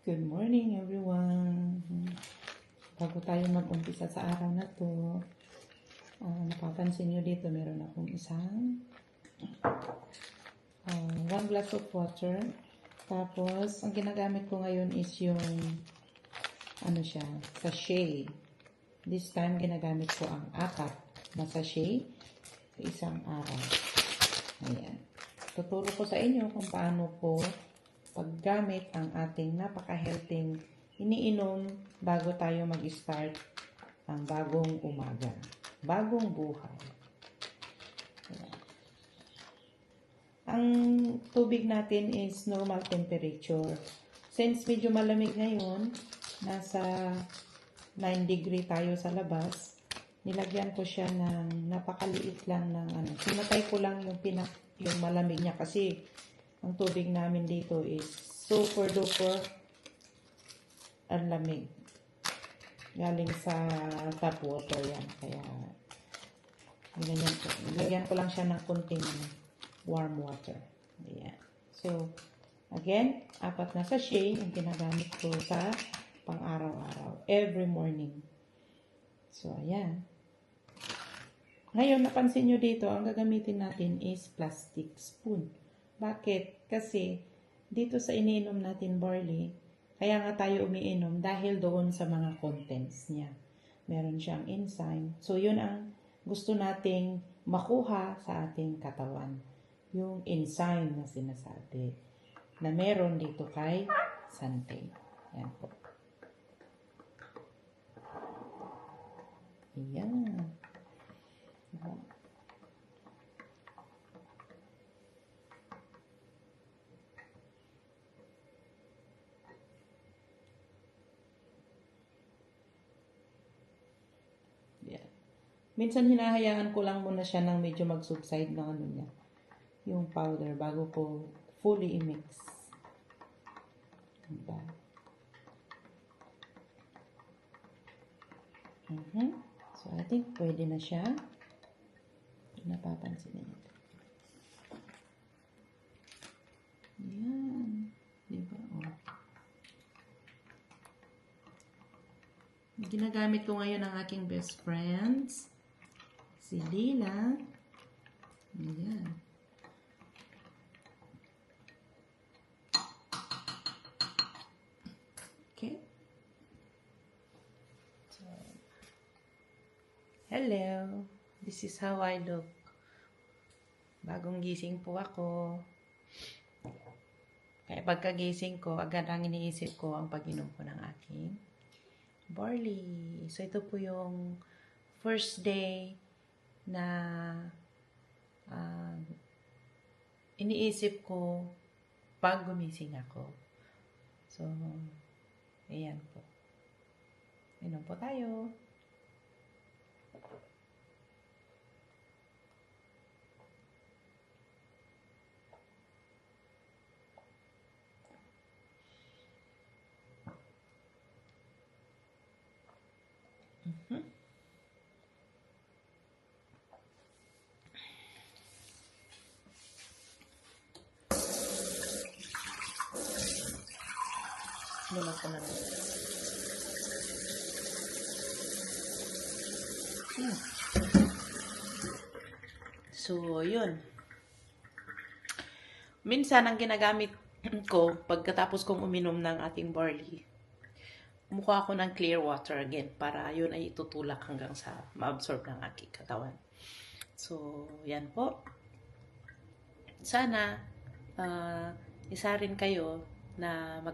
Good morning everyone. Bago tayo mag-umpisa sa araw na to, napapansin nyo dito meron akong isang 1 glass of water. Tapos, ang ginagamit ko ngayon is yung sachet. This time, ginagamit ko ang 4 na sachet sa isang araw. Ayan. Tuturo ko sa inyo kung paano po paggamit ang ating napaka-healthy iniinom bago tayo mag-start ang bagong umaga, bagong buhay. Ayan. Ang tubig natin is normal temperature. Since medyo malamig ngayon, nasa 9 degree tayo sa labas, nilagyan ko siya ng napakaliit lang ng Pinatay ko lang yung malamig niya kasi ang tubig namin dito is super duper ang lamig. Galing sa tap water yan. Kaya, nilagyan ko lang siya ng konting warm water. Ayan. So, again, 4 na sachet ang ginagamit ko sa pang-araw-araw. Every morning. So, ayan. Ngayon, napansin nyo dito, ang gagamitin natin is plastic spoon. Bakit? Kasi, dito sa iniinom natin barley, kaya nga tayo umiinom dahil doon sa mga contents niya. Meron siyang enzyme. So, yun ang gusto nating makuha sa ating katawan. Yung enzyme na sinasabi na meron dito kay Sante. Yan po. Ayan. Minsan hinahayaan ko lang muna siya ng medyo mag-subside ng niya, yung powder, bago ko fully i-mix. Diba? So, I think pwede na siya. Napapansin niyo. Yan. Diba? Oh. Ginagamit ko ngayon ang aking best friends. Si Lila. Ayan. Okay. So, hello. This is how I look. Bagong gising po ako. Kaya pagkagising ko, agad ang iniisip ko ang pag-inom ko ng aking barley. So, ito po yung first day na iniisip ko pag gumising ako. So, ayan po. Inom po tayo. Lima ko na rin. So, yun. Minsan, ang ginagamit ko, pagkatapos kong uminom ng ating barley, mukha ako ng clear water again, para yun ay itutulak hanggang sa ma-absorb ng aking katawan. So, yan po. Sana, isa rin kayo na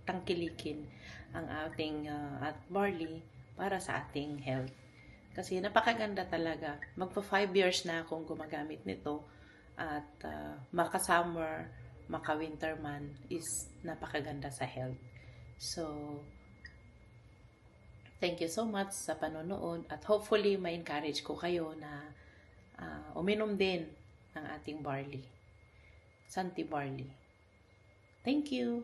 tangkilikin ang ating at barley para sa ating health. Kasi napakaganda talaga. Magpa 5 years na akong gumagamit nito at maka-summer, maka-winter man is napakaganda sa health. So, thank you so much sa panonood at hopefully ma-encourage ko kayo na uminom din ng ating barley. Sante barley. Thank you.